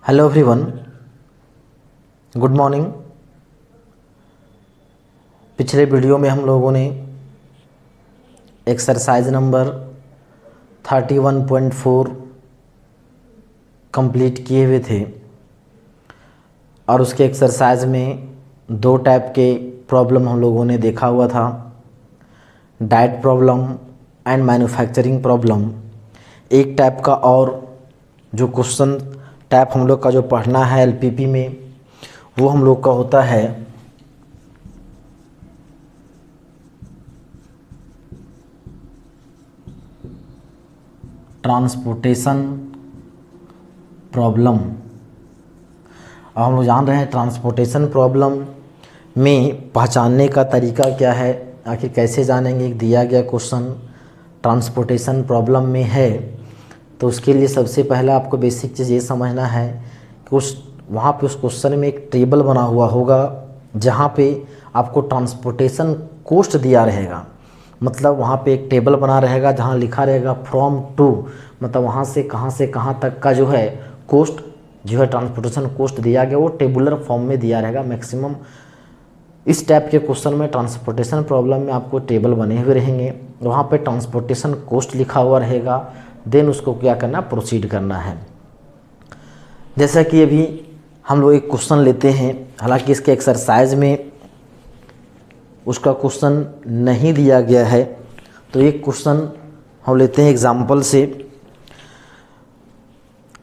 Hello everyone, good morning. पिछले video में हम लोगों ने एक्सरसाइज नंबर 31.4 कंप्लीट किए हुए थे और उसके एक्सरसाइज में दो टाइप के प्रॉब्लम हम लोगों ने देखा हुआ था, diet problem and manufacturing problem. एक टाइप का और जो क्वेश्चन टाइप हम लोग का जो पढ़ना है एलपीपी में, वो हम लोग का होता है ट्रांसपोर्टेशन प्रॉब्लम। अब हम लोग जान रहे हैं ट्रांसपोर्टेशन प्रॉब्लम में पहचानने का तरीका क्या है, आखिर कैसे जानेंगे। एक दिया गया क्वेश्चन ट्रांसपोर्टेशन प्रॉब्लम में है तो उसके लिए सबसे पहला आपको बेसिक चीज़ ये समझना है कि वहाँ पे उस क्वेश्चन में एक टेबल बना हुआ होगा जहाँ पे आपको ट्रांसपोर्टेशन कॉस्ट दिया रहेगा। मतलब वहाँ पे एक टेबल बना रहेगा जहाँ लिखा रहेगा फ्रॉम टू, मतलब वहाँ से कहाँ तक का जो है कॉस्ट जो है ट्रांसपोर्टेशन कॉस्ट दिया गया, वो टेबुलर फॉर्म में दिया रहेगा। मैक्सिमम इस टाइप के क्वेश्चन में ट्रांसपोर्टेशन प्रॉब्लम में आपको टेबल बने हुए रहेंगे, वहाँ पे ट्रांसपोर्टेशन कॉस्ट लिखा हुआ रहेगा। देन उसको क्या करना, प्रोसीड करना है। जैसा कि अभी हम लोग एक क्वेश्चन लेते हैं, हालांकि इसके एक्सरसाइज में उसका क्वेश्चन नहीं दिया गया है, तो एक क्वेश्चन हम लेते हैं एग्जाम्पल से।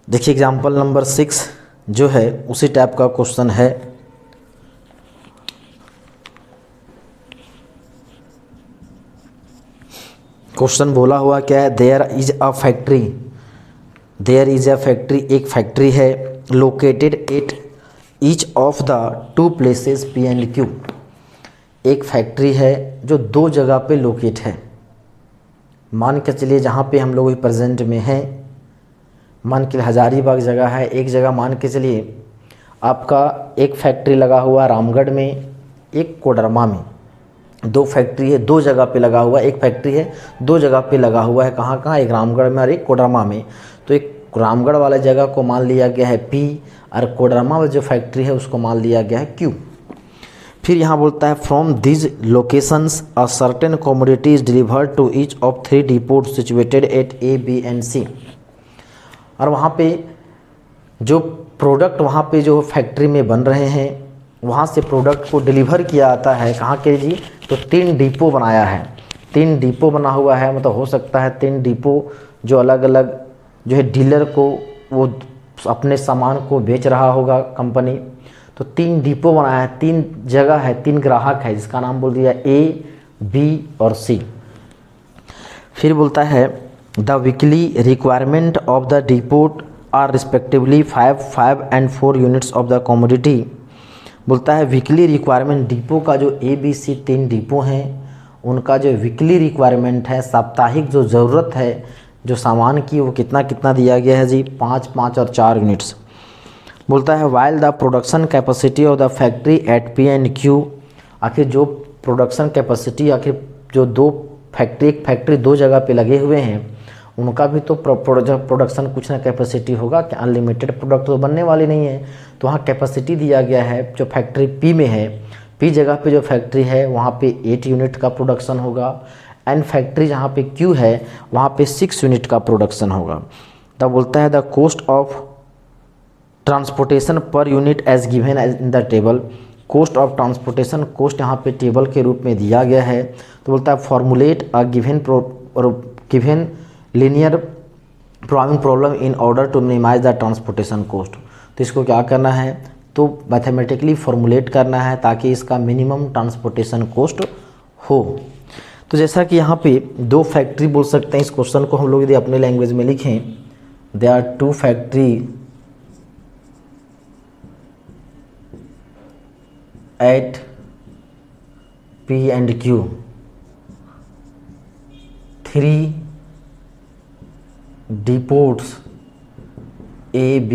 देखिए एग्जाम्पल नंबर 6 जो है उसी टाइप का क्वेश्चन है। क्वेश्चन बोला हुआ क्या है, देयर इज अ फैक्ट्री, एक फैक्ट्री है located at each of the two places P and Q. एक फैक्ट्री है जो दो जगह पे लोकेट है। मान के चलिए जहाँ पे हम लोग प्रेजेंट में हैं, मान के हजारीबाग जगह है, एक जगह मान के चलिए आपका एक फैक्ट्री लगा हुआ रामगढ़ में, एक कोडरमा में। दो फैक्ट्री है, दो जगह पे लगा हुआ है। एक फैक्ट्री है दो जगह पे लगा हुआ है, कहाँ कहाँ, एक रामगढ़ में और एक कोडरमा में। तो एक रामगढ़ वाले जगह को मान लिया गया है P और कोडरमा वाली जो फैक्ट्री है उसको मान लिया गया है Q। फिर यहाँ बोलता है from these locations a certain commodity is delivered to each of 3 depot situated at A, B and C। और वहाँ पे जो प्रोडक्ट वहाँ पे जो फैक्ट्री में बन रहे हैं, वहाँ से प्रोडक्ट को डिलीवर किया जाता है कहाँ के जी, तो 3 डिपो बनाया है। 3 डिपो बना हुआ है, मतलब हो सकता है 3 डिपो जो अलग अलग जो है डीलर को वो अपने सामान को बेच रहा होगा कंपनी। तो 3 डिपो बनाया है, 3 जगह है, 3 ग्राहक है जिसका नाम बोल दिया A, B और C। फिर बोलता है the weekly requirement of the depot are respectively 5 and 4 units of the commodity. बोलता है वीकली रिक्वायरमेंट, डिपो का जो A, B, C 3 डिपो हैं उनका जो वीकली रिक्वायरमेंट है, साप्ताहिक जो ज़रूरत है जो सामान की, वो कितना कितना दिया गया है जी, 5 और 4 यूनिट्स। बोलता है while the production capacity of the factory at P and Q। आखिर जो प्रोडक्शन कैपेसिटी, आखिर जो दो फैक्ट्री दो जगह पे लगे हुए हैं उनका भी तो प्रोडक्शन कुछ ना कैपेसिटी होगा, कि अनलिमिटेड प्रोडक्ट तो बनने वाली नहीं है। तो वहाँ कैपेसिटी दिया गया है, जो फैक्ट्री P में है, P जगह पे जो फैक्ट्री है वहाँ पे 8 यूनिट का प्रोडक्शन होगा, एंड फैक्ट्री जहाँ पे Q है वहाँ पे 6 यूनिट का प्रोडक्शन होगा। तब बोलता है the cost of transportation per unit as given in the table. Cost of transportation cost यहाँ पे टेबल के रूप में दिया गया है। तो बोलता है formulate a given linear programming problem in order to minimise the transportation cost. तो इसको क्या करना है, तो मैथमेटिकली फॉर्मुलेट करना है ताकि इसका मिनिमम ट्रांसपोर्टेशन कॉस्ट हो। तो जैसा कि यहाँ पे दो फैक्ट्री बोल सकते हैं, इस क्वेश्चन को हम लोग यदि अपने लैंग्वेज में लिखें, they are 2 factory at P and Q, 3 depots A, B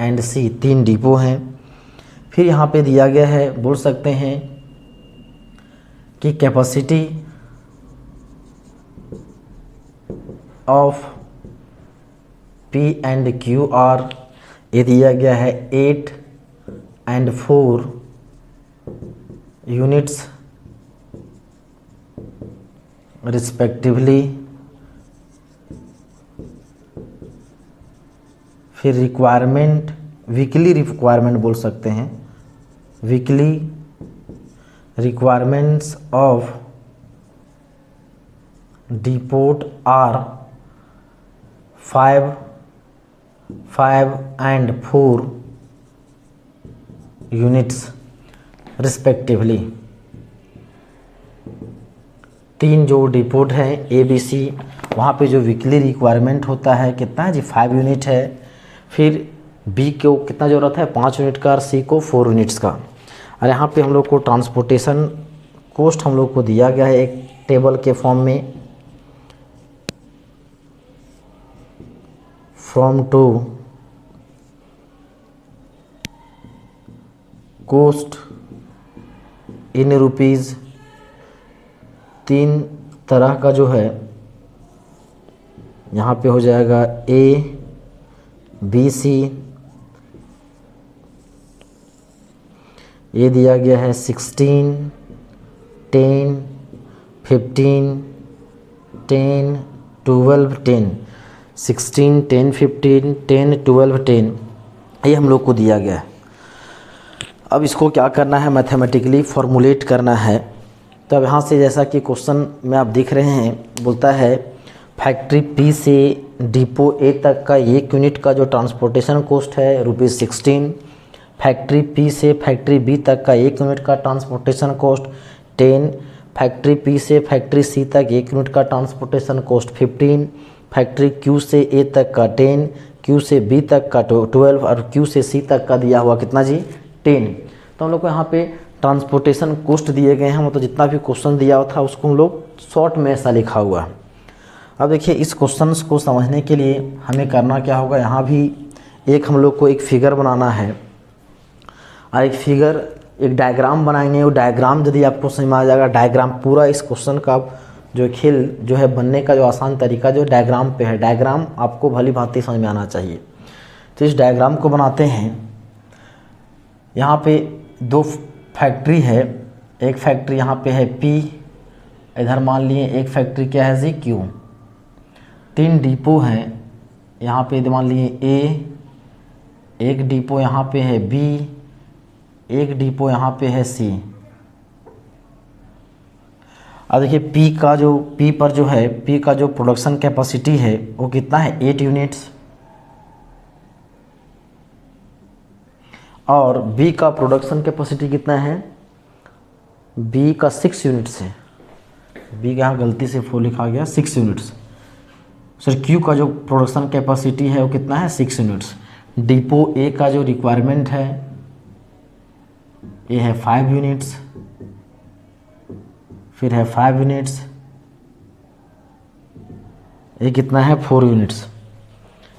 and C, 3 depot हैं। फिर यहाँ पे दिया गया है, बोल सकते हैं कि capacity of P and Q are ये दिया गया है 8 and 4 यूनिट्स रिस्पेक्टिवली। फिर रिक्वायरमेंट, वीकली रिक्वायरमेंट बोल सकते हैं, weekly requirements of depot are 5 and 4 units respectively. 3 जो डिपोट हैं ए बी सी, वहाँ पे जो वीकली रिक्वायरमेंट होता है कितना है जी 5 यूनिट है। फिर बी को कितना ज़रूरत है 5 यूनिट का और सी को 4 यूनिट्स का। और यहाँ पे हम लोग को ट्रांसपोर्टेशन कॉस्ट हम लोग को दिया गया है एक टेबल के फॉर्म में, from to cost in rupees. 3 तरह का जो है यहाँ पे हो जाएगा ए बी सी। ये दिया गया है 16, 10, 15, 10, 12, 10, 16, 10, 15, 10, 12, 10 ये हम लोग को दिया गया है। अब इसको क्या करना है, मैथमेटिकली फॉर्मुलेट करना है। तो अब यहाँ से जैसा कि क्वेश्चन में आप देख रहे हैं, बोलता है फैक्ट्री पी से डिपो ए तक का 1 यूनिट का जो ट्रांसपोर्टेशन कॉस्ट है ₹16। फैक्ट्री पी से फैक्ट्री बी तक का 1 यूनिट का ट्रांसपोर्टेशन कॉस्ट 10। फैक्ट्री पी से फैक्ट्री सी तक 1 यूनिट का ट्रांसपोर्टेशन कॉस्ट 15। फैक्ट्री क्यू से ए तक का 10, क्यू से बी तक का 12 और क्यू से सी तक का दिया हुआ कितना जी 10। तो हम लोग को यहाँ पे ट्रांसपोर्टेशन कॉस्ट दिए गए हैं, मतलब जितना भी क्वेश्चन दिया हुआ था उसको हम लोग शॉर्ट में ऐसा लिखा हुआ है। अब देखिए इस क्वेश्चन को समझने के लिए हमें करना क्या होगा, यहाँ भी एक हम लोग को एक फिगर बनाना है और एक डायग्राम बनाएंगे। वो डायग्राम यदि आपको समझ में आ जाएगा, डायग्राम पूरा इस क्वेश्चन का जो खेल जो है बनने का जो आसान तरीका जो डायग्राम पे है, डायग्राम आपको भली भांति समझ में आना चाहिए। तो इस डायग्राम को बनाते हैं। यहाँ पे 2 फैक्ट्री है, एक फैक्ट्री यहाँ पे है P, इधर मान लिए एक फैक्ट्री क्या है जी Q। 3 डिपो हैं, यहाँ पे मान लिए A, एक डिपो यहाँ पे है B, एक डिपो यहाँ पे है C। अब देखिए P का जो प्रोडक्शन कैपेसिटी है वो कितना है 8 यूनिट्स, और B का प्रोडक्शन कैपेसिटी कितना है, B का 6 यूनिट्स है। B का यहाँ गलती से 4 लिखा गया, 6 यूनिट्स। सर Q का जो प्रोडक्शन कैपेसिटी है वो कितना है 6 यूनिट्स। डिपो A का जो रिक्वायरमेंट है ये है 5 यूनिट्स, फिर है 5 यूनिट्स, ये कितना है 4 यूनिट्स।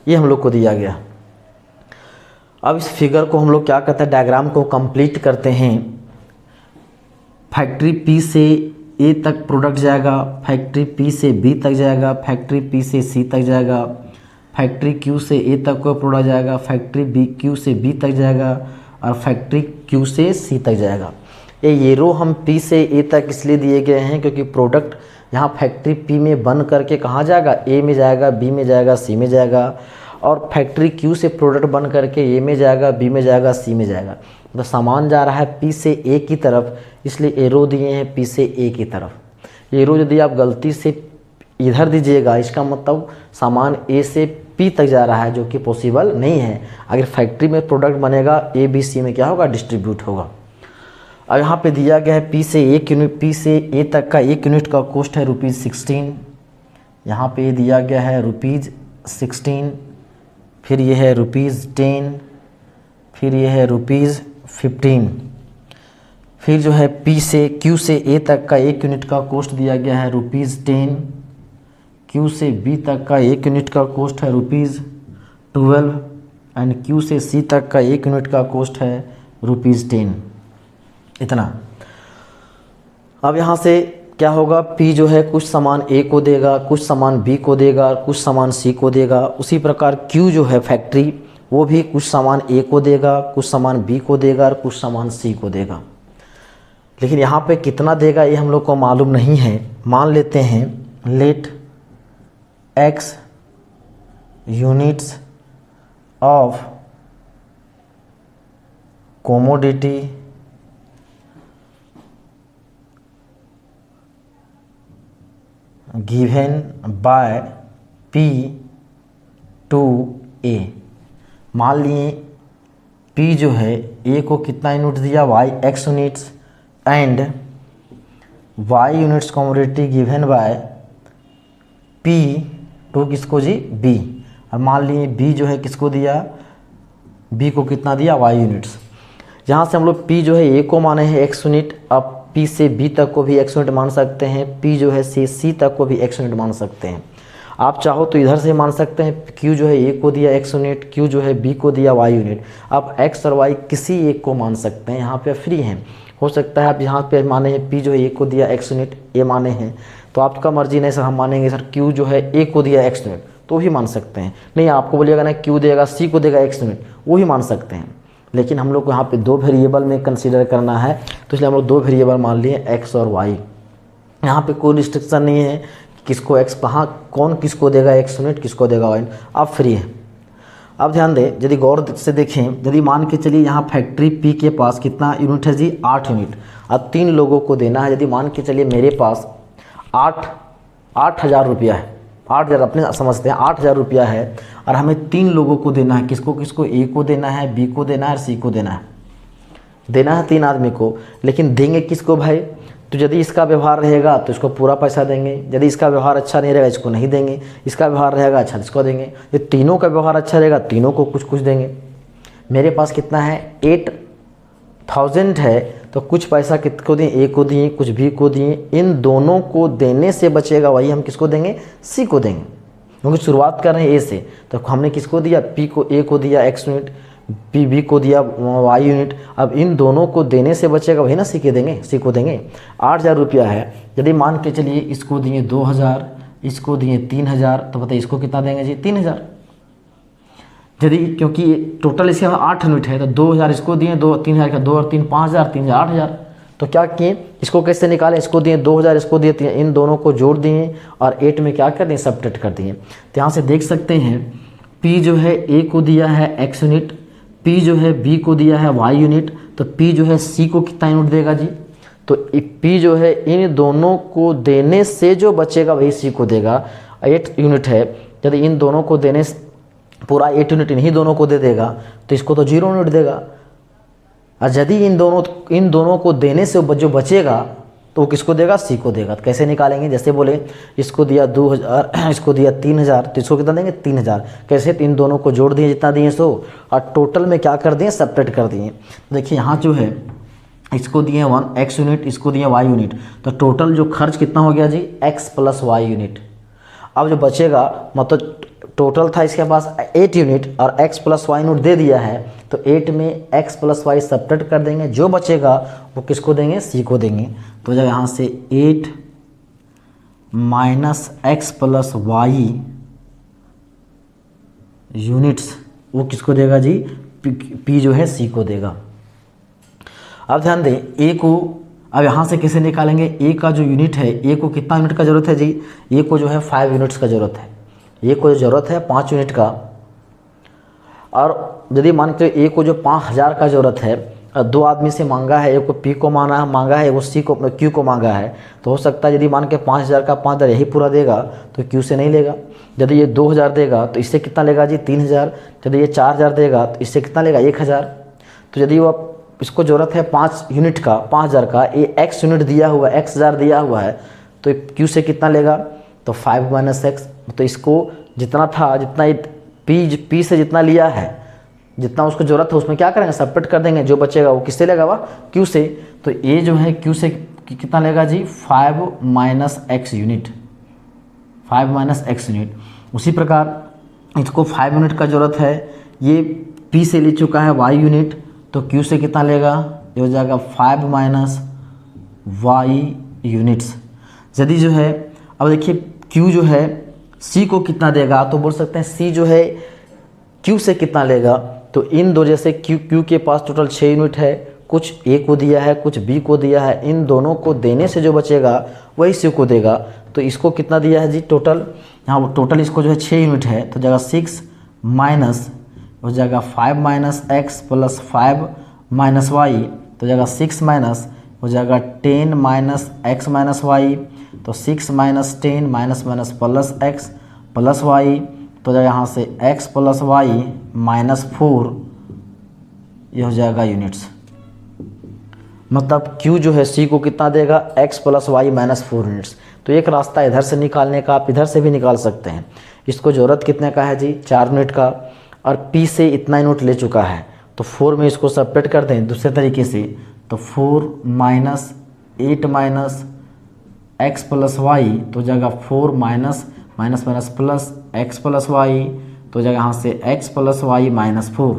ये हम लोग को दिया गया। अब इस फिगर को हम लोग क्या करते हैं, डायग्राम को कंप्लीट करते हैं। फैक्ट्री P से A तक प्रोडक्ट जाएगा, फैक्ट्री P से B तक जाएगा, फैक्ट्री P से C तक जाएगा, फैक्ट्री Q से A तक कोई प्रोडक्ट जाएगा, फैक्ट्री Q से B तक जाएगा और फैक्ट्री Q से C तक जाएगा। ये रो हम P से A तक इसलिए दिए गए हैं क्योंकि प्रोडक्ट यहाँ फैक्ट्री P में बन करके कहाँ जाएगा, A में जाएगा, B में जाएगा, C में जाएगा, और फैक्ट्री Q से प्रोडक्ट बन करके A में जाएगा, B में जाएगा, C में जाएगा। तो सामान जा रहा है P से A की तरफ, इसलिए एरो दिए हैं P से A की तरफ। एरो यदि आप गलती से इधर दीजिएगा, इसका मतलब सामान A से P तक जा रहा है, जो कि पॉसिबल नहीं है। अगर फैक्ट्री में प्रोडक्ट बनेगा A B C में क्या होगा, डिस्ट्रीब्यूट होगा। अब यहाँ पे दिया गया है P से A तक का 1 यूनिट का कॉस्ट है ₹16। यहाँ पे दिया गया है ₹16, फिर ये है ₹10, फिर ये है ₹15। फिर जो है Q से A तक का 1 यूनिट का कॉस्ट दिया गया है ₹10। Q से B तक का 1 यूनिट का कॉस्ट है ₹12 एंड Q से C तक का 1 यूनिट का कॉस्ट है ₹10। इतना। अब यहाँ से क्या होगा, P जो है कुछ सामान A को देगा, कुछ सामान B को देगा, कुछ सामान C को देगा। उसी प्रकार Q जो है फैक्ट्री वो भी कुछ सामान ए को देगा, कुछ सामान बी को देगा और कुछ सामान सी को देगा। लेकिन यहाँ पे कितना देगा ये हम लोग को मालूम नहीं है। मान लेते हैं let x units of commodity given by P to A. मान लिए P जो है A को कितना यूनिट दिया, y x units and y units commodity given by P to किसको जी B। और मान लिए B जो है किसको दिया, B को कितना दिया y यूनिट्स। यहाँ से हम लोग P जो है A को माने हैं x यूनिट, अब P से B तक को भी x यूनिट मान सकते हैं, P जो है से C तक को भी x यूनिट मान सकते हैं। आप चाहो तो इधर से मान सकते हैं, Q जो है A को दिया x यूनिट, Q जो है B को दिया y यूनिट। आप x और y किसी एक को मान सकते हैं, यहाँ पे फ्री हैं। हो सकता है आप यहाँ पे माने हैं P जो है A को दिया x यूनिट, A माने हैं, तो आपका मर्जी नहीं सर हम मानेंगे सर Q जो है A को दिया x यूनिट, तो ही मान सकते हैं। नहीं आपको बोलिएगा ना Q देगा C को देगा x यूनिट, वो ही मान सकते हैं। लेकिन हम लोग को यहाँ पे दो वेरिएबल में कंसीडर करना है, तो इसलिए हम लोग दो वेरिएबल मान लिए x और y। यहाँ पे कोई रिस्ट्रिक्शन नहीं है किसको x कहाँ कौन किसको देगा x यूनिट, किसको देगा y यूनिट, अब फ्री है। अब ध्यान दें, यदि गौर से देखें, यदि मान के चलिए यहाँ फैक्ट्री P के पास कितना यूनिट है जी 8 यूनिट, अब 3 लोगों को देना है। यदि मान के चलिए मेरे पास 8,000 रुपया है, 8,000 अपने समझते हैं 8,000 रुपया है, और हमें 3 लोगों को देना है। किसको किसको, A को देना है, B को देना है और C को देना है। देना है 3 आदमी को, लेकिन देंगे किसको भाई, तो यदि इसका व्यवहार रहेगा तो इसको पूरा पैसा देंगे, यदि इसका व्यवहार अच्छा नहीं रहेगा इसको नहीं देंगे, इसका व्यवहार रहेगा अच्छा इसको देंगे। ये तीनों का व्यवहार अच्छा रहेगा तीनों को कुछ कुछ देंगे। मेरे पास कितना है 8,000 है, तो कुछ पैसा किसको दिए, A को दिए, कुछ B को दिए। इन दोनों को देने से बचेगा वही हम किसको देंगे, C को देंगे, क्योंकि शुरुआत कर रहे हैं A से। तो हमने किसको दिया, P को A को दिया x यूनिट, B को दिया y यूनिट। अब इन दोनों को देने से बचेगा वही ना C को देंगे। 8,000 रुपया है, यदि मान के चलिए इसको दिए 2,000, इसको दिए 3,000, तो बताइए इसको कितना देंगे जी 3,000। यदि क्योंकि टोटल इसके 8 यूनिट है, तो 2,000 इसको दिए, 3,000 का 2 और 3 5,000, 3,000 8,000। तो क्या किए, इसको कैसे निकालें, इसको दिए 2,000, इसको दिए 3,000, इन दोनों को जोड़ दिए और 8 में क्या कर दिए, सब्ट्रैक्ट कर दिए। तो यहाँ से देख सकते हैं P जो है A को दिया है x यूनिट, P जो है B को दिया है y यूनिट, तो P जो है C को कितना यूनिट देगा जी, तो P जो है इन दोनों को देने से जो बचेगा वही C को देगा। 8 यूनिट है, यदि इन दोनों को देने से पूरा 8 यूनिट इन्हीं दोनों को दे देगा तो इसको तो 0 यूनिट देगा। और यदि इन दोनों को देने से जो बचेगा तो वो किसको देगा, C को देगा। तो कैसे निकालेंगे, जैसे बोले इसको दिया 2,000, इसको दिया 3,000, तो इसको कितना देंगे 3,000। कैसे, तो इन दोनों को जोड़ दिए जितना दिए सो, और टोटल में क्या कर दिए, सेपरेट कर दिए। देखिए यहाँ जो है इसको दिए 1 x यूनिट, इसको दिए y यूनिट, तो टोटल जो खर्च कितना हो गया जी x प्लस y यूनिट। अब जो बचेगा, मतलब टोटल था इसके पास 8 यूनिट और x प्लस y यूनिट दे दिया है, तो 8 में x प्लस y सब्ट्रैक्ट कर देंगे, जो बचेगा वो किसको देंगे, C को देंगे। तो जब यहाँ से 8 minus x plus y units वो किसको देगा जी, P जो है C को देगा। अब ध्यान दें A को, अब यहाँ से कैसे निकालेंगे, A का जो यूनिट है, A को कितना यूनिट का ज़रूरत है जी, A को जो है 5 यूनिट्स का ज़रूरत है, A को ज़रूरत है 5 यूनिट का। और यदि मान के A को जो 5,000 का ज़रूरत है, 2 आदमी से मांगा है, एक को P को मांगा है, वो C को Q को मांगा है, तो हो सकता है यदि मान के 5,000 का 5,000 यही पूरा देगा तो Q से नहीं लेगा। यदि ये 2,000 देगा तो इससे कितना लेगा जी 3,000। यदि ये 4,000 देगा तो इससे कितना लेगा 1,000। तो यदि वो इसको ज़रूरत है 5 यूनिट का, 5,000 का, ये x यूनिट दिया हुआ है, x हज़ार दिया हुआ है, तो Q से कितना लेगा, तो 5 माइनस x। तो इसको जितना था, जितना P से जितना लिया है, जितना उसको ज़रूरत है उसमें क्या करेंगे, सब्ट्रैक्ट कर देंगे, जो बचेगा वो किससे लेगा, वह Q से। तो A जो है Q से कितना लेगा जी 5 minus x unit, 5 minus x unit. उसी प्रकार इसको 5 यूनिट का ज़रूरत है, ये P से ले चुका है y यूनिट, तो Q से कितना लेगा, ये हो जाएगा 5 माइनस y यूनिट्स। यदि जो है, अब देखिए Q जो है C को कितना देगा, तो बोल सकते हैं C जो है क्यू से कितना लेगा, तो इन दो जैसे क्यू के पास टोटल 6 यूनिट है, कुछ ए को दिया है कुछ बी को दिया है, इन दोनों को देने से जो बचेगा वही सी को देगा। तो इसको कितना दिया है जी टोटल, यहाँ टोटल इसको जो है 6 यूनिट है, तो जाएगा 6 माइनस हो जाएगा 5 minus x plus 5 minus y, तो जाएगा 6 माइनस हो जाएगा 10 माइनस एक्स माइनस वाई, तो 6 minus 10 minus minus plus x plus y, तो जाएगा यहाँ से x प्लस वाई माइनस 4, ये हो जाएगा यूनिट्स। मतलब q जो है c को कितना देगा, x plus y minus 4 units. तो एक रास्ता इधर से निकालने का, आप इधर से भी निकाल सकते हैं। इसको ज़रूरत कितने का है जी, 4 यूनिट का, और p से इतना यूनिट ले चुका है, तो 4 में इसको सेपरेट कर दें दूसरे तरीके से, तो 4 minus 8 minus x plus y, तो जाएगा 4 minus minus minus plus x plus y, तो जाएगा यहाँ से x प्लस वाई माइनस 4।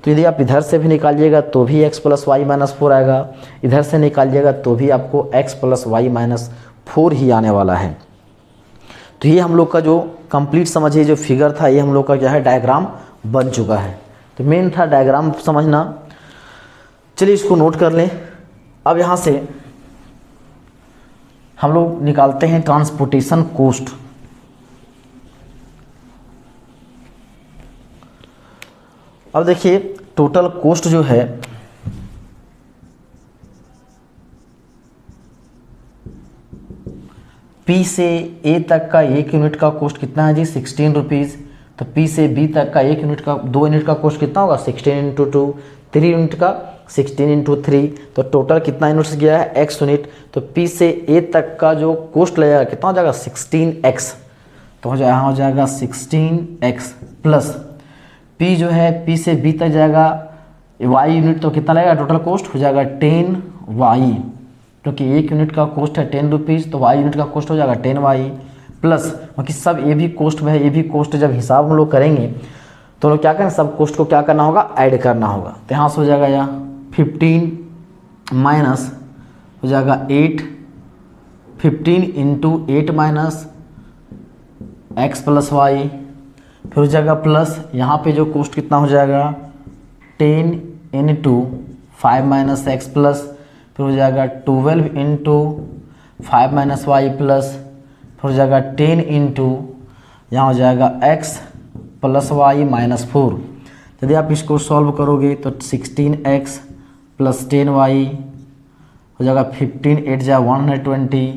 तो यदि आप इधर से भी निकालिएगा तो भी x प्लस वाई माइनस 4 आएगा, इधर से निकालिएगा तो भी आपको x प्लस वाई माइनस 4 ही आने वाला है। तो ये हम लोग का जो कंप्लीट समझिए जो फिगर था, ये हम लोग का क्या है, डायग्राम बन चुका है। तो मेन था डायग्राम समझना। चलिए इसको नोट कर लें। अब यहाँ से हम लोग निकालते हैं ट्रांसपोर्टेशन कॉस्ट। अब देखिए टोटल कॉस्ट जो है P से A तक का 1 यूनिट का कॉस्ट कितना है जी, 16 रुपीज़। तो P से B तक का 1 यूनिट का 2 यूनिट का कॉस्ट कितना होगा, 16 इंटू 2, 3 यूनिट का 16 इंटू 3, तो टोटल कितना यूनिट्स गया है, x यूनिट। तो P से A तक का जो कॉस्ट लगेगा कितना हो जाएगा, 16x। तो यहाँ हो जाएगा 16x प्लस P जो है P से B तक जाएगा y यूनिट, तो कितना लगेगा टोटल कॉस्ट हो जाएगा 10y, क्योंकि 1 यूनिट का कॉस्ट है 10 रुपीज़, तो y यूनिट का कॉस्ट हो जाएगा 10y प्लस, क्योंकि सब ये भी कॉस्ट में है, ये भी कॉस्ट जब हिसाब हम लोग करेंगे तो लोग क्या करें, सब कॉस्ट को क्या करना होगा, ऐड करना होगा। तो यहाँ से हो जाएगा यहाँ 15 माइनस हो जाएगा 8, 15 into 8 minus x plus y, फिर हो जाएगा प्लस यहाँ पे जो कॉस्ट कितना हो जाएगा 10 इंटू 5 माइनस एक्स प्लस, फिर हो जाएगा 12 इंटू 5 माइनस वाई प्लस, फिर हो जाएगा 10 इंटू यहाँ हो जाएगा x प्लस वाई माइनस 4। यदि आप इसको सॉल्व करोगे तो 16x प्लस 10y हो जाएगा 15 8 जा 120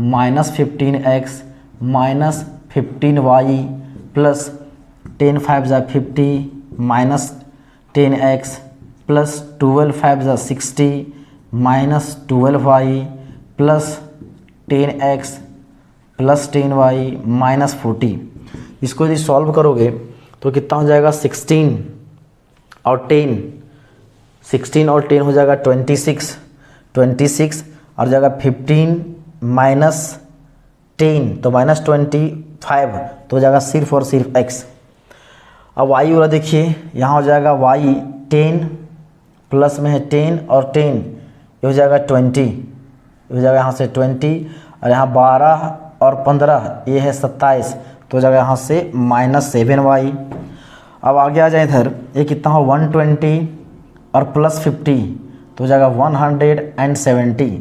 minus 15x minus 15y plus 10 5 जा 50 माइनस 10x प्लस 12 5 जा 60 minus 12y plus 10x plus 10y minus 40। इसको यदि सॉल्व करोगे तो कितना हो जाएगा 16 और 10, 16 और 10 हो जाएगा 26 और जाएगा 15 माइनस 10 तो माइनस 25, तो हो जाएगा सिर्फ और सिर्फ x। अब y वाला देखिए, यहाँ हो जाएगा y 10 प्लस में है 10 और 10, ये हो जाएगा 20, ये हो जाएगा यहाँ से 20, और यहाँ 12 और 15 ये है 27, तो हो जाएगा यहाँ से माइनस 7y। अब आगे आ जाए इधर, ये कितना हो 120 और प्लस 50, तो हो जाएगा 170,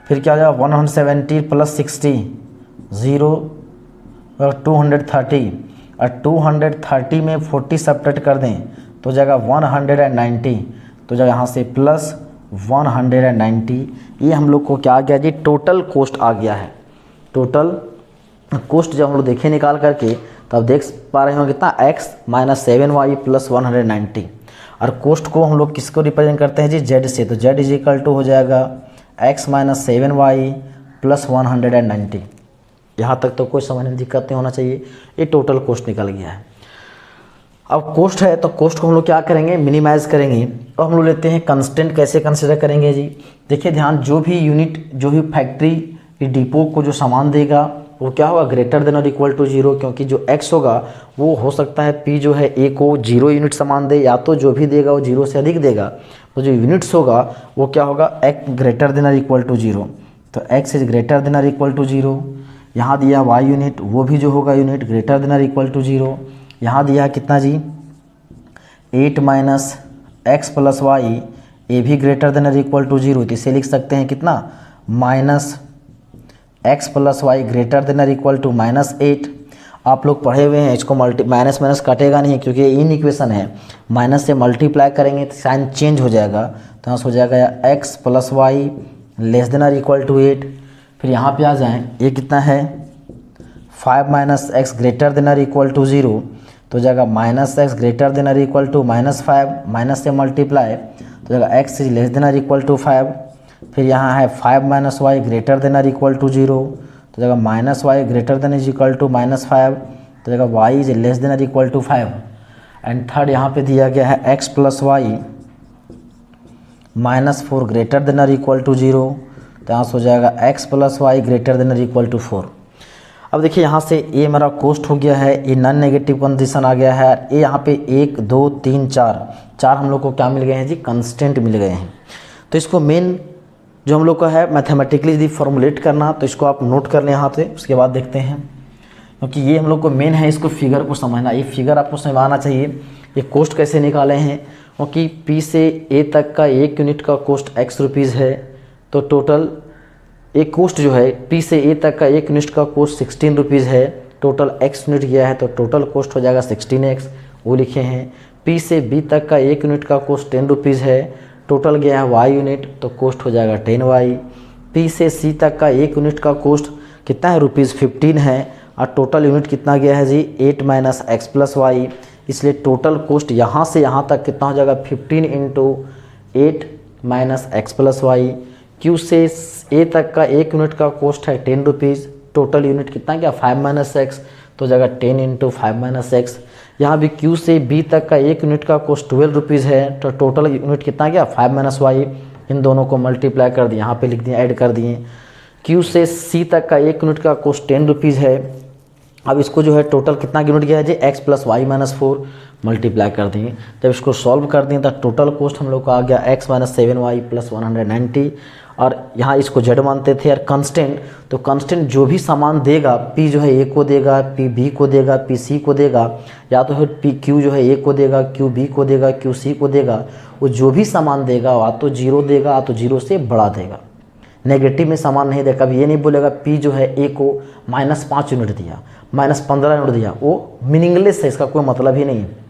फिर क्या हो जाएगा 170 प्लस 60 0 और 230, और 230 में 40 सब्ट्रैक्ट कर दें तो हो जाएगा 190, तो जाएगा यहाँ से प्लस 190। ये हम लोग को क्या आ गया जी, टोटल कॉस्ट आ गया है। टोटल कॉस्ट जब हम लोग देखें निकाल करके तब देख पा रहे हो कितना x माइनस 7y प्लस 190, और कॉस्ट को हम लोग किसको रिप्रेजेंट करते हैं जी, z से। तो z इज इक्वल टू हो जाएगा x माइनस 7y प्लस 190। यहाँ तक तो कोई समझने में दिक्कत नहीं होना चाहिए। ये टोटल कॉस्ट निकल गया है। अब कॉस्ट है तो कॉस्ट को हम लोग क्या करेंगे, मिनिमाइज़ करेंगे। तो हम लोग लेते हैं कंस्टेंट, कैसे कंसिडर करेंगे जी, देखिए ध्यान, जो भी यूनिट, जो भी फैक्ट्री डिपो को जो सामान देगा वो क्या होगा, ग्रेटर देन और इक्वल टू 0, क्योंकि जो x होगा वो हो सकता है P जो है A को 0 यूनिट सामान दे, या तो जो भी देगा वो 0 से अधिक देगा। तो जो यूनिट्स होगा वो क्या होगा, x ग्रेटर देन और इक्वल टू 0, तो x इज ग्रेटर देन और इक्वल टू 0। यहाँ दिया y यूनिट, वो भी जो होगा यूनिट ग्रेटर देन और इक्वल टू 0। यहाँ दिया कितना जी, 8 माइनस एक्स प्लस वाई ए भी ग्रेटर देन और इक्वल टू 0, तो इसे लिख सकते हैं कितना, minus x plus y greater than और इक्वल टू -8। आप लोग पढ़े हुए हैं, इसको माइनस माइनस काटेगा नहीं क्योंकि ये इन इक्वेशन है, माइनस से मल्टीप्लाई करेंगे तो साइन चेंज हो जाएगा, तो यहाँ से हो जाएगा x plus y less than और इक्वल टू 8। फिर यहाँ पे आ जाएं, ये कितना है 5 माइनस एक्स ग्रेटर देन और इक्वल टू 0, तो हो जाएगा माइनस एक्स ग्रेटर देन और इक्वल टू -5, माइनस से मल्टीप्लाई तो हो जाएगा एक्स इज लेस देन और इक्वल टू 5। फिर यहाँ है 5 माइनस वाई ग्रेटर देन और इक्वल टू 0, तो जगह minus y greater than is equal to -5, तो जगह वाई इज लेस देन और इक्वल टू 5। एंड थर्ड यहाँ पे दिया गया है x plus y -4 greater than और इक्वल टू 0, तो यहाँ से हो जाएगा x plus y greater than और इक्वल टू 4। अब देखिए यहाँ से ये मेरा कोस्ट हो गया है, ये नॉन नेगेटिव कंडीशन आ गया है, ये यहाँ पे 1 2 3 4 हम लोग को क्या मिल गए हैं जी, कंस्टेंट मिल गए हैं। तो इसको मेन जो हम लोग का है मैथमेटिकली यदि फॉर्मुलेट करना, तो इसको आप नोट कर लें यहाँ से, उसके बाद देखते हैं, क्योंकि ये हम लोग को मेन है इसको फिगर को समझना, ये फिगर आपको समझ आना चाहिए। ये कोस्ट कैसे निकाले हैं, क्योंकि पी से ए तक का 1 यूनिट का कोस्ट एक्स रुपीज़ है, तो टोटल एक कोस्ट जो है पी से ए तक का 1 यूनिट का कोस्ट 16 रुपीज़ है, टोटल एक्स यूनिट गया है तो टोटल कोस्ट हो जाएगा 16x, वो लिखे हैं। पी से बी तक का 1 यूनिट का कोस्ट 10 रुपीज़ है, टोटल गया है y यूनिट तो कोस्ट हो जाएगा 10y। पी से सी तक का 1 यूनिट का कोस्ट कितना है, ₹15 है, और टोटल यूनिट कितना गया है जी 8 माइनस एक्स प्लस वाई, इसलिए टोटल कोस्ट यहाँ से यहाँ तक कितना हो जाएगा 15 into 8 minus x plus y. Q से ए तक का 1 यूनिट का कोस्ट है 10 रुपीज़, टोटल यूनिट कितना गया 5 माइनस एक्स, तो जाएगा 10 इंटू 5 माइनस एक्स। यहाँ भी क्यू से बी तक का 1 यूनिट का कोस्ट 12 रुपीज़ है, तो टोटल यूनिट कितना गया 5 माइनस वाई। इन दोनों को मल्टीप्लाई कर दिए, यहाँ पे लिख दिए, ऐड कर दिए। क्यू से सी तक का 1 यूनिट का कोस्ट 10 रुपीज़ है, अब इसको जो है टोटल कितना यूनिट गया है जी x plus y minus 4, multiply कर दिए। जब इसको सॉल्व कर दिए तो टोटल कोस्ट हम लोग का आ गया एक्स माइनस 7y प्लस 190, और यहाँ इसको जेड मानते थे और कंस्टेंट, तो कंस्टेंट जो भी सामान देगा, पी जो है ए को देगा, पी बी को देगा, पी सी को देगा, या तो फिर पी क्यू जो है ए को देगा, क्यू बी को देगा, क्यू सी को देगा, वो जो भी सामान देगा या तो 0 देगा या तो 0 से बड़ा देगा, नेगेटिव में सामान नहीं देगा। कभी ये नहीं बोलेगा पी जो है ए को -5 यूनिट दिया, -15 यूनिट दिया, वो मीनिंगलेस है, इसका कोई मतलब ही नहीं है।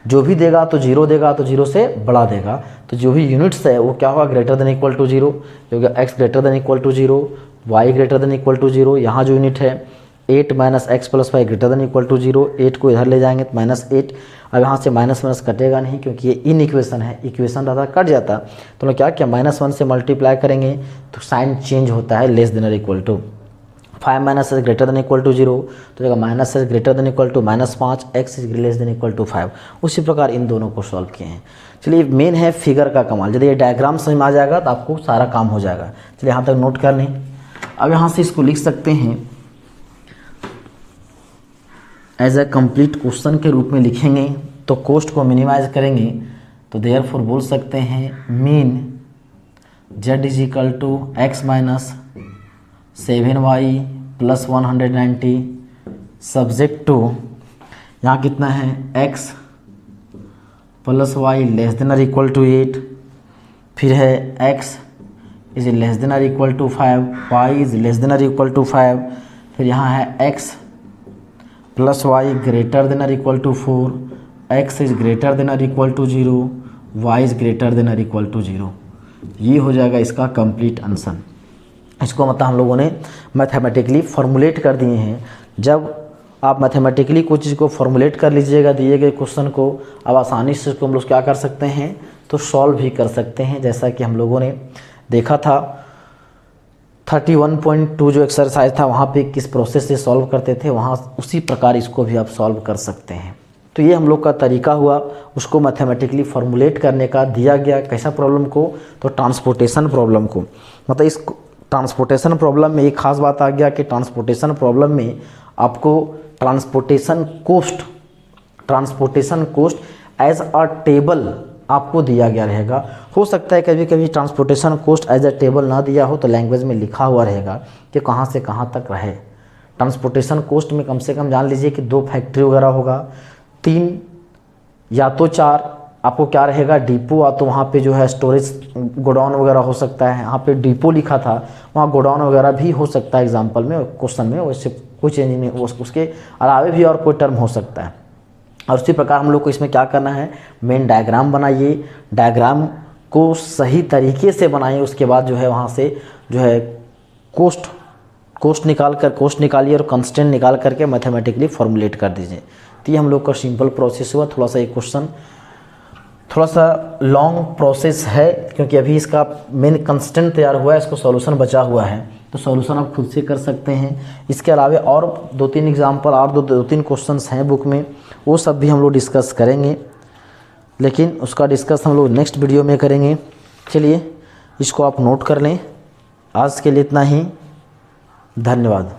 जो भी देगा तो 0 देगा तो 0 से बड़ा देगा, तो जो भी यूनिट्स है वो क्या होगा ग्रेटर देन इक्वल टू 0, क्योंकि x greater than equal to 0, y greater than equal to 0। यहाँ जो यूनिट है 8 minus x plus y greater than equal to 0, 8 को इधर ले जाएंगे तो -8, अब यहाँ से माइनस माइनस कटेगा नहीं क्योंकि ये इन इक्वेशन है, इक्वेशन रहता कट जाता, तो लोग क्या किया -1 से मल्टीप्लाई करेंगे तो साइन चेंज होता है, लेस देन और equal to. 5 minus s greater than equal to 0, तो जगह minus s greater than equal to -5, x is less than equal to 5। उसी प्रकार इन दोनों को सॉल्व किए हैं। चलिए मेन है फिगर का कमाल, यदि ये डायग्राम समझ में आ जाएगा तो आपको सारा काम हो जाएगा। चलिए यहाँ तक नोट कर लें। अब यहाँ से इसको लिख सकते हैं एज ए कंप्लीट क्वेश्चन के रूप में लिखेंगे, तो कोस्ट को मिनिमाइज करेंगे, तो देयरफॉर बोल सकते हैं min z is equal to x minus 7y plus 190 subject to यहाँ कितना है x plus y less than और इक्वल टू 8, फिर है x इज लेस देन और equal to 5, y is less than और इक्वल टू 5, फिर यहाँ है x plus y greater than और equal to 4, x is greater than और equal to 0, y is greater than और इक्वल टू 0। ये हो जाएगा इसका कंप्लीट आंसर। इसको मतलब हम लोगों ने मैथमेटिकली फॉर्मुलेट कर दिए हैं। जब आप मैथमेटिकली कोई चीज़ को फॉर्मुलेट कर लीजिएगा दिए गए क्वेश्चन को, अब आसानी से इसको हम लोग क्या कर सकते हैं तो सॉल्व भी कर सकते हैं। जैसा कि हम लोगों ने देखा था 31.2 जो एक्सरसाइज था वहाँ पे किस प्रोसेस से सॉल्व करते थे, वहाँ उसी प्रकार इसको भी आप सॉल्व कर सकते हैं। तो ये हम लोग का तरीका हुआ उसको मैथमेटिकली फॉर्मुलेट करने का। दिया गया कैसा प्रॉब्लम को, तो ट्रांसपोर्टेशन प्रॉब्लम को। मतलब इस ट्रांसपोर्टेशन प्रॉब्लम में एक खास बात आ गया कि ट्रांसपोर्टेशन प्रॉब्लम में आपको transportation cost as a table आपको दिया गया रहेगा। हो सकता है कभी कभी transportation cost as a table ना दिया हो तो लैंग्वेज में लिखा हुआ रहेगा कि कहाँ से कहाँ तक रहे। ट्रांसपोर्टेशन कोस्ट में कम से कम जान लीजिए कि 2 फैक्ट्री वगैरह होगा, 3 या तो 4 आपको क्या रहेगा डिपो, तो वहाँ पे जो है स्टोरेज गोडाउन वगैरह हो सकता है। यहाँ पे डिपो लिखा था, वहाँ गोडाउन वगैरह भी हो सकता है एग्जाम्पल में, क्वेश्चन में, वैसे कोई चेंज नहीं, उसके अलावा भी और कोई टर्म हो सकता है। और उसी प्रकार हम लोग को इसमें क्या करना है, मेन डायग्राम बनाइए, डायग्राम को सही तरीके से बनाइए, उसके बाद जो है वहाँ से जो है कोस्ट निकालिए और कंस्टेंट निकाल करके मैथमेटिकली फॉर्मुलेट कर दीजिए। तो ये हम लोग का सिंपल प्रोसेस हुआ। थोड़ा सा एक क्वेश्चन थोड़ा सा लॉन्ग प्रोसेस है, क्योंकि अभी इसका मेन कंस्टेंट तैयार हुआ है, इसको सॉल्यूशन बचा हुआ है, तो सॉल्यूशन आप खुद से कर सकते हैं। इसके अलावा और 2-3 एग्जाम्पल और 2-3 क्वेश्चंस हैं बुक में, वो सब भी हम लोग डिस्कस करेंगे, लेकिन उसका डिस्कस हम लोग नेक्स्ट वीडियो में करेंगे। चलिए इसको आप नोट कर लें। आज के लिए इतना ही, धन्यवाद।